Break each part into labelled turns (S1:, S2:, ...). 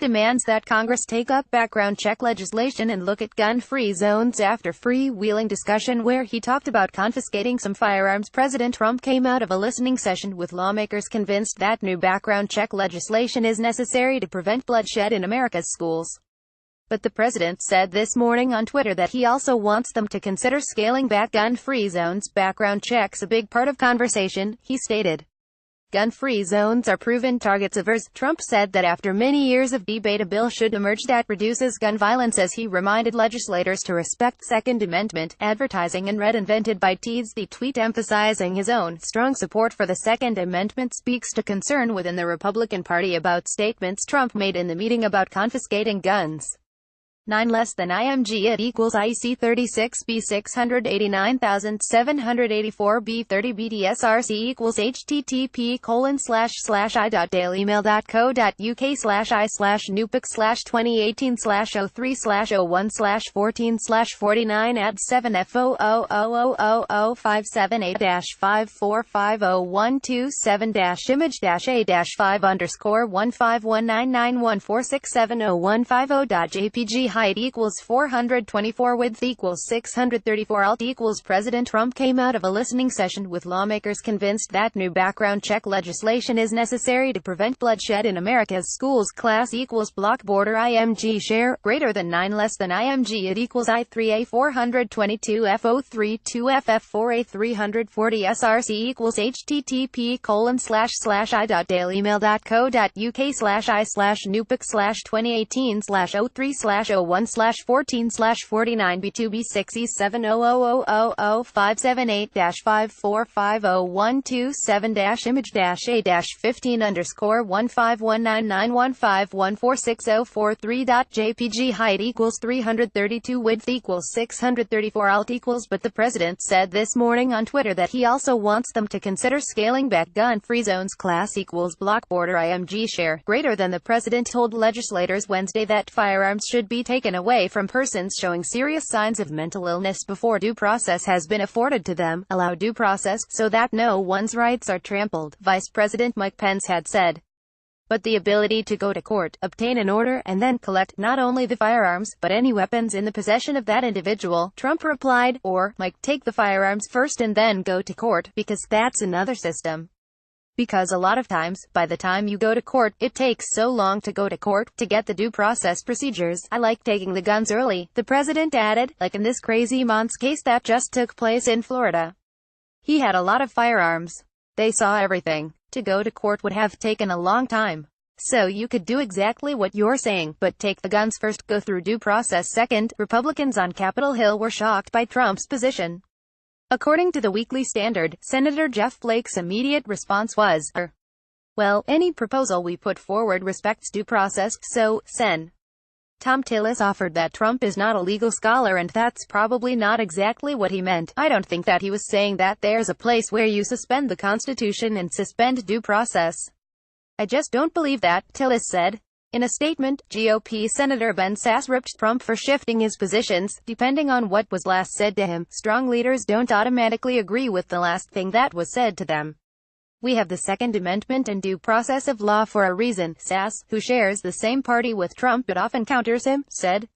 S1: demands that Congress take up background check legislation and look at gun-free zones after freewheeling discussion where he talked about confiscating some firearms. President Trump came out of a listening session with lawmakers convinced that new background check legislation is necessary to prevent bloodshed in America's schools. But the president said this morning on Twitter that he also wants them to consider scaling back gun-free zones. Background checks a big part of conversation, he stated. Gun-free zones are proven targets of ours. Trump said that after many years of debate a bill should emerge that reduces gun violence as he reminded legislators to respect Second Amendment. Advertising and red invented by Teeds. The tweet emphasizing his own strong support for the Second Amendment speaks to concern within the Republican Party about statements Trump made in the meeting about confiscating guns. 9 less than IMG it equals IC 36 B 689,784 B 30 BDSRC equals http://i.dailymail.co.uk/i/nupic/2018/03/01/14/49 add 7 FOOO578-5450127-image-a-5_1519914670150.jpg height equals 424 width equals 634 alt equals President Trump came out of a listening session with lawmakers convinced that new background check legislation is necessary to prevent bloodshed in America's schools. Class equals block border IMG share greater than 9 less than IMG it equals I3A 422 F032 FF4A 340 SRC equals http://i.dailymail.co.uk/i/nupic/2018/03/01/14/49 B2B6E7000517-5450127-15_1519915146043.jpg height equals 332 width equals 634 alt equals but the president said this morning on Twitter that he also wants them to consider scaling back gun-free zones. Class equals block border IMG share greater than. The president told legislators Wednesday that firearms should be taken away from persons showing serious signs of mental illness before due process has been afforded to them, allow due process, so that no one's rights are trampled, Vice President Mike Pence had said. But the ability to go to court, obtain an order, and then collect not only the firearms, but any weapons in the possession of that individual, Trump replied, or, Mike, take the firearms first and then go to court, because that's another system. Because a lot of times, by the time you go to court, it takes so long to go to court, to get the due process procedures. I like taking the guns early, the president added, like in this crazy Monts case that just took place in Florida. He had a lot of firearms. They saw everything. To go to court would have taken a long time. So you could do exactly what you're saying, but take the guns first, go through due process second. Republicans on Capitol Hill were shocked by Trump's position. According to the Weekly Standard, Senator Jeff Flake's immediate response was, well, any proposal we put forward respects due process, so, Sen. Tom Tillis offered that Trump is not a legal scholar and that's probably not exactly what he meant. I don't think that he was saying that there's a place where you suspend the Constitution and suspend due process. I just don't believe that, Tillis said. In a statement, GOP Senator Ben Sasse ripped Trump for shifting his positions, depending on what was last said to him. Strong leaders don't automatically agree with the last thing that was said to them. We have the Second Amendment and due process of law for a reason, Sasse, who shares the same party with Trump but often counters him, said.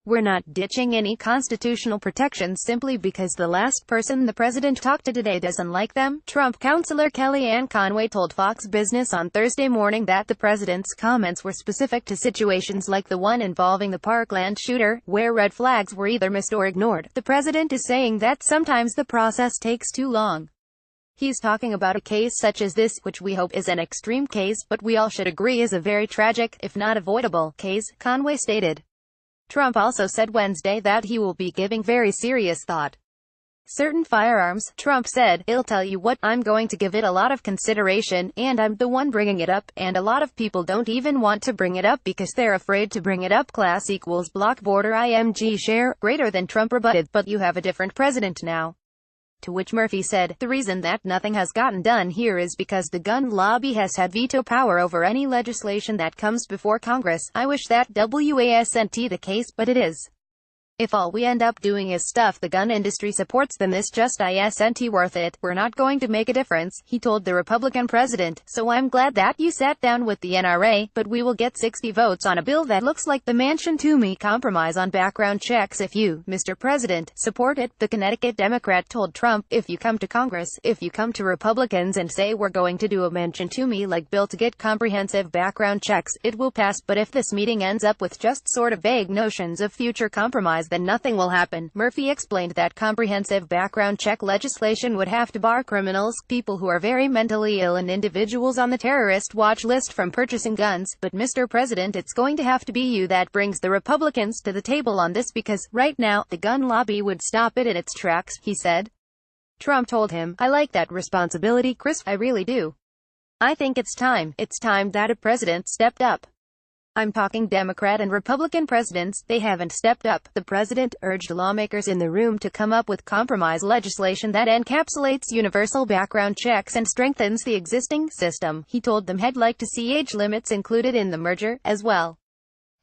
S1: We're not ditching any constitutional protections simply because the last person the president talked to today doesn't like them. Trump counselor Kellyanne Conway told Fox Business on Thursday morning that the president's comments were specific to situations like the one involving the Parkland shooter, where red flags were either missed or ignored. The president is saying that sometimes the process takes too long. He's talking about a case such as this, which we hope is an extreme case, but we all should agree is a very tragic, if not avoidable, case, Conway stated. Trump also said Wednesday that he will be giving very serious thought. Certain firearms, Trump said, I'll tell you what, I'm going to give it a lot of consideration, and I'm the one bringing it up, and a lot of people don't even want to bring it up because they're afraid to bring it up. Class equals block border IMG share greater than. Trump rebutted, but you have a different president now. To which Murphy said, the reason that nothing has gotten done here is because the gun lobby has had veto power over any legislation that comes before Congress. I wish that wasn't the case, but it is. If all we end up doing is stuff the gun industry supports, then this just isn't worth it. We're not going to make a difference, he told the Republican president. So I'm glad that you sat down with the NRA, but we will get 60 votes on a bill that looks like the Manchin-Toomey compromise on background checks if you, Mr. President, support it. The Connecticut Democrat told Trump, if you come to Congress, if you come to Republicans and say we're going to do a Manchin-Toomey-like bill to get comprehensive background checks, it will pass. But if this meeting ends up with just sort of vague notions of future compromise, then nothing will happen. Murphy explained that comprehensive background check legislation would have to bar criminals, people who are very mentally ill, and individuals on the terrorist watch list from purchasing guns. But Mr. President, it's going to have to be you that brings the Republicans to the table on this, because, right now, the gun lobby would stop it in its tracks, he said. Trump told him, I like that responsibility, Chris, I really do. I think it's time that a president stepped up. I'm talking Democrat and Republican presidents, they haven't stepped up. The president urged lawmakers in the room to come up with compromise legislation that encapsulates universal background checks and strengthens the existing system. He told them he'd like to see age limits included in the merger, as well.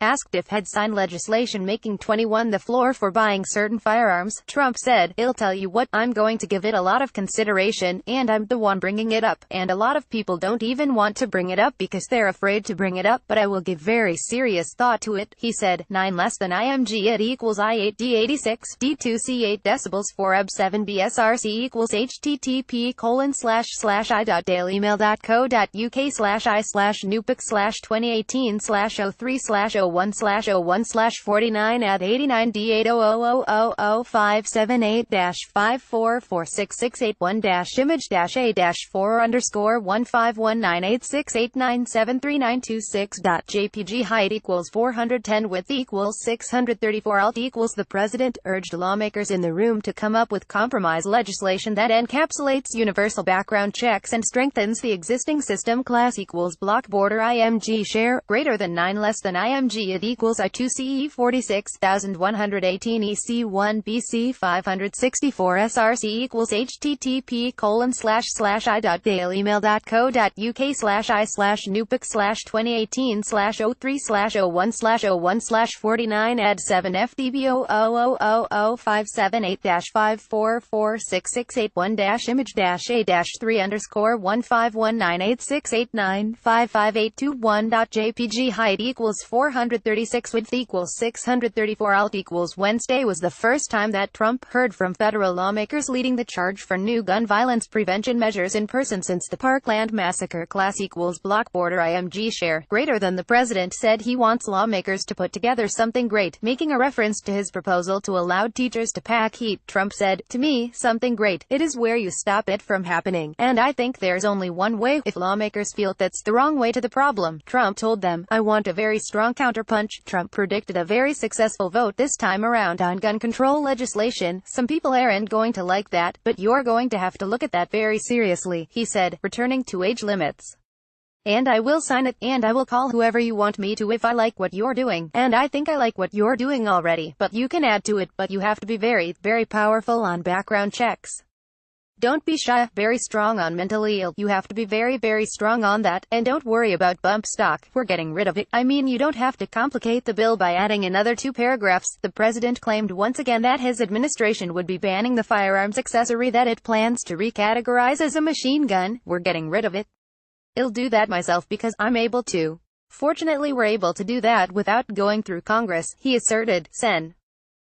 S1: Asked if he'd sign legislation making 21 the floor for buying certain firearms, Trump said, I'll tell you what, I'm going to give it a lot of consideration, and I'm the one bringing it up, and a lot of people don't even want to bring it up because they're afraid to bring it up, but I will give very serious thought to it, he said. 9 less than IMG at equals I8 D86 D2 C8 decibels 4 EB 7 BSRC equals http://i.dailymail.co.uk/nupic/2018/03/01/49 at 89 D8000578-5446681-image-a-1519868973926.jpg height equals 410 width equals 634 alt equals. The president urged lawmakers in the room to come up with compromise legislation that encapsulates universal background checks and strengthens the existing system. Class equals block border IMG share greater than 9 less than IMG it equals I2 CE 46118 EC1 BC 564 SRC equals http://i.dailymail.co.uk/nupic/2018/03/01/49 add 7 FDB 0000578-5446681-3_1519868955821.jpg height equals 436 width equals 634 alt equals. Wednesday was the first time that Trump heard from federal lawmakers leading the charge for new gun violence prevention measures in person since the Parkland massacre. Class equals block border IMG share greater than. The president said he wants lawmakers to put together something great, making a reference to his proposal to allow teachers to pack heat. Trump said, to me, something great, it is where you stop it from happening. And I think there's only one way. If lawmakers feel that's the wrong way to the problem, Trump told them, I want a very strong counterpunch. Trump predicted a very successful vote this time around on gun control legislation. Some people aren't going to like that, but you're going to have to look at that very seriously, he said, returning to age limits. And I will sign it, and I will call whoever you want me to if I like what you're doing, and I think I like what you're doing already, but you can add to it, but you have to be very, very powerful on background checks. Don't be shy, very strong on mentally ill, you have to be very, very strong on that, and don't worry about bump stock, we're getting rid of it. I mean, you don't have to complicate the bill by adding another 2 paragraphs. The president claimed once again that his administration would be banning the firearms accessory that it plans to recategorize as a machine gun. We're getting rid of it. I'll do that myself because I'm able to. Fortunately, we're able to do that without going through Congress, he asserted. Sen.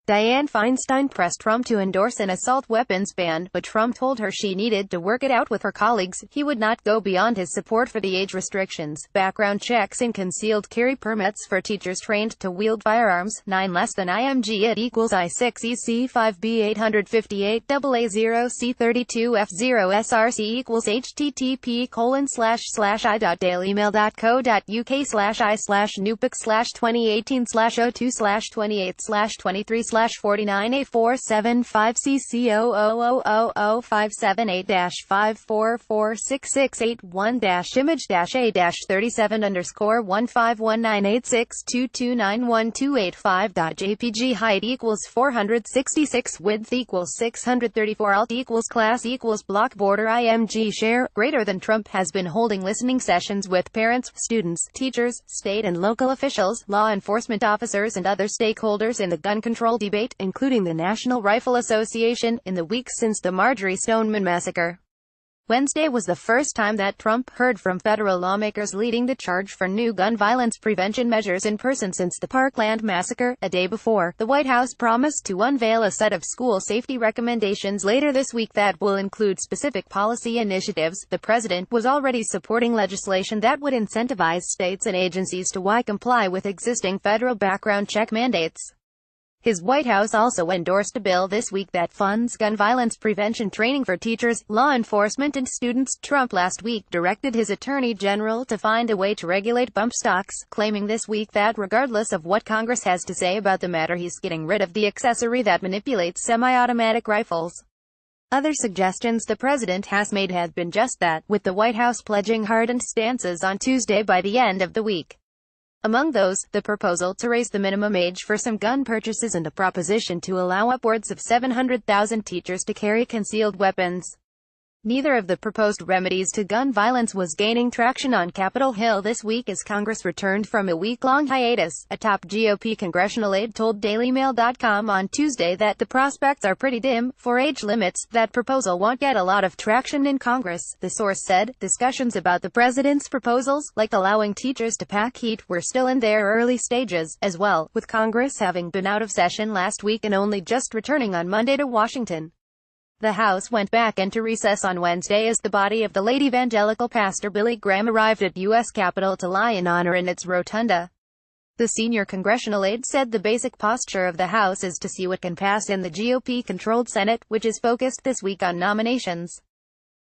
S1: Dianne Feinstein pressed Trump to endorse an assault weapons ban, but Trump told her she needed to work it out with her colleagues. He would not go beyond his support for the age restrictions, background checks and concealed carry permits for teachers trained to wield firearms. 9 less than IMG it equals I6 EC5 B858 AA0 C32 F0 SRC equals http://nupic/2818/2/28/49A475CC0000578-5446681-image-a-37_image-37_image height equals 466 width equals 634 alt equals. Class equals block border IMG share greater than. Trump has been holding listening sessions with parents, students, teachers, state and local officials, law enforcement officers and other stakeholders in the gun control debate, including the National Rifle Association, in the weeks since the Marjorie Stoneman massacre. Wednesday was the first time that Trump heard from federal lawmakers leading the charge for new gun violence prevention measures in person since the Parkland massacre. A day before, the White House promised to unveil a set of school safety recommendations later this week that will include specific policy initiatives. The president was already supporting legislation that would incentivize states and agencies to comply with existing federal background check mandates. His White House also endorsed a bill this week that funds gun violence prevention training for teachers, law enforcement and students. Trump last week directed his attorney general to find a way to regulate bump stocks, claiming this week that regardless of what Congress has to say about the matter, he's getting rid of the accessory that manipulates semi-automatic rifles. Other suggestions the president has made have been just that, with the White House pledging hardened stances on Tuesday by the end of the week. Among those, the proposal to raise the minimum age for some gun purchases and a proposition to allow upwards of 700,000 teachers to carry concealed weapons. Neither of the proposed remedies to gun violence was gaining traction on Capitol Hill this week as Congress returned from a week-long hiatus. A top GOP congressional aide told DailyMail.com on Tuesday that the prospects are pretty dim. For age limits, that proposal won't get a lot of traction in Congress, the source said. Discussions about the president's proposals, like allowing teachers to pack heat, were still in their early stages, as well, with Congress having been out of session last week and only just returning on Monday to Washington. The House went back into recess on Wednesday as the body of the late evangelical pastor Billy Graham arrived at U.S. Capitol to lie in honor in its rotunda. The senior congressional aide said the basic posture of the House is to see what can pass in the GOP-controlled Senate, which is focused this week on nominations.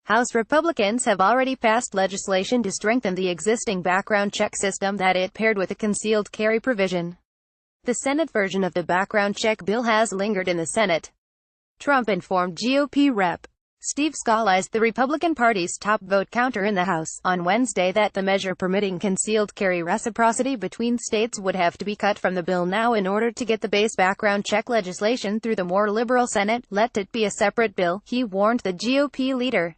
S1: House Republicans have already passed legislation to strengthen the existing background check system that it paired with a concealed carry provision. The Senate version of the background check bill has lingered in the Senate. Trump informed GOP Rep. Steve Scalise, the Republican Party's top vote counter in the House, on Wednesday that the measure permitting concealed carry reciprocity between states would have to be cut from the bill now in order to get the base background check legislation through the more liberal Senate. Let it be a separate bill, he warned the GOP leader.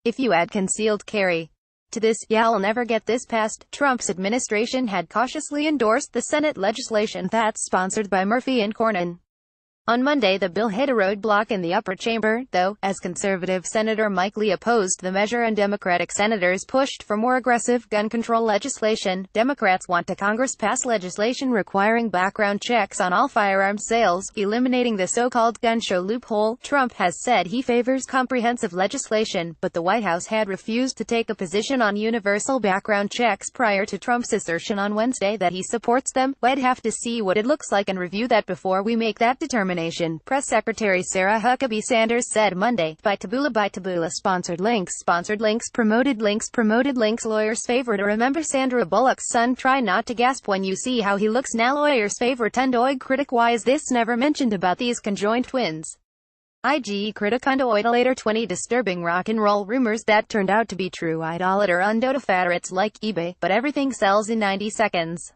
S1: If you add concealed carry to this, you'll never get this passed. Trump's administration had cautiously endorsed the Senate legislation that's sponsored by Murphy and Cornyn. On Monday the bill hit a roadblock in the upper chamber, though, as conservative Senator Mike Lee opposed the measure and Democratic senators pushed for more aggressive gun control legislation. Democrats want to Congress pass legislation requiring background checks on all firearms sales, eliminating the so-called gun show loophole. Trump has said he favors comprehensive legislation, but the White House had refused to take a position on universal background checks prior to Trump's assertion on Wednesday that he supports them. We'd have to see what it looks like and review that before we make that determination. Press Secretary Sarah Huckabee Sanders said Monday. By Taboola sponsored links promoted links lawyer's favorite. Remember Sandra Bullock's son? Try not to gasp when you see how he looks now. Lawyer's favorite and critic. Why is this never mentioned about these conjoined twins? IG critic and later 20 disturbing rock and roll rumors that turned out to be true. Idolater undo favorites like eBay, but everything sells in 90 seconds.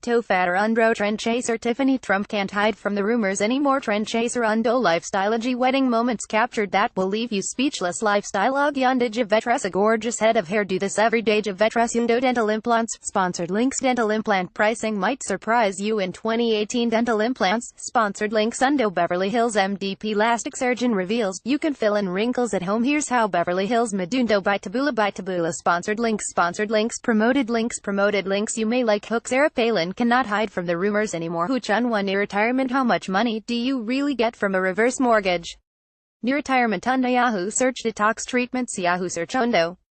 S1: Fatter undo trend chaser. Tiffany Trump can't hide from the rumors anymore. Trend chaser undo lifestyleology. Wedding moments captured that will leave you speechless. Lifestyle Yonda Javetress, a gorgeous head of hair. Do this every day. Javetress Yundo dental implants. Sponsored links. Dental implant pricing might surprise you in 2018. Dental implants. Sponsored links. Undo Beverly Hills MD plastic surgeon reveals you can fill in wrinkles at home. Here's how. Beverly Hills Medundo by Taboola. Sponsored links promoted links. You may like hook. Sarah Palin cannot hide from the rumors anymore. Who Chun-Won near retirement. How much money do you really get from a reverse mortgage? Near retirement. Undo Yahoo search detox treatments. Yahoo search Undo